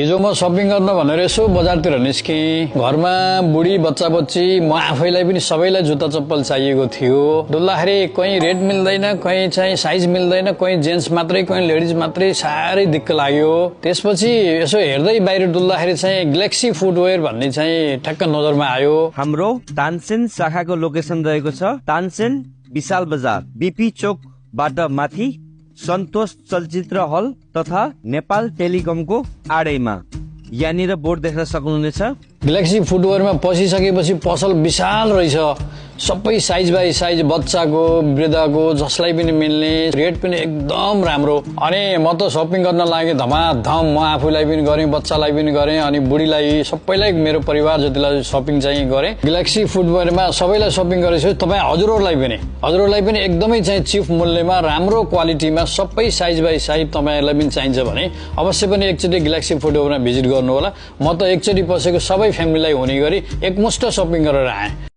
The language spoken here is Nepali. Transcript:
हिजो म सपिङ गर्न भनेर यसो बजारतिर निस्केँ। घरमा बुढी बच्चा बच्ची म आफैलाई पनि सबैलाई जुत्ता चप्पल चाहिएको थियो। डुल्दाखेरि कहीँ रेट मिल्दैन, कहीँ चाहिँ साइज मिल्दैन, कहीँ जेन्ट्स मात्रै, कहीँ लेडिज मात्रै, साह्रै दिक्क लाग्यो। त्यसपछि यसो हेर्दै बाहिर डुल्दाखेरि चाहिँ ग्यालेक्सी फुटवेयर भन्ने चाहिँ ठ्याक्क नजरमा आयो। हाम्रो तानसेन शाखाको लोकेसन रहेको छ तानसेन विशाल बजार, बीपी चोकबाट माथि, सन्तोष चलचित्र हल तथा नेपाल टेलिकमको आडैमा। यहाँनिर बोर्ड देख्न सक्नुहुनेछ। ग्यालेक्सी फुटवेयरमा पसिसकेपछि पसल विशाल रहेछ। सबै साइज बाई साइज, बच्चाको, वृद्धको, जसलाई पनि मिल्ने, रेट पनि एकदम राम्रो। अनि म त सपिङ गर्न लागेँ धमाधम। म आफूलाई पनि गरेँ, बच्चालाई पनि गरेँ, अनि बुढीलाई, सबैलाई, मेरो परिवार जतिलाई सपिङ चाहिँ गरेँ। ग्यालेक्सी फुटवेयरमा सबैलाई सपिङ गरेछु। तपाईँ हजुरहरूलाई पनि एकदमै चाहिँ चिप मूल्यमा, राम्रो क्वालिटीमा, सबै साइज बाई साइज तपाईँहरूलाई पनि चाहिन्छ भने अवश्य पनि एकचोटि ग्यालेक्सी फुटवेयरमा भिजिट गर्नु होला। म त एकचोटि पसेको सबै फ्यामिलीलाई हुने गरी एकमुष्ट सपिङ गरेर आएँ।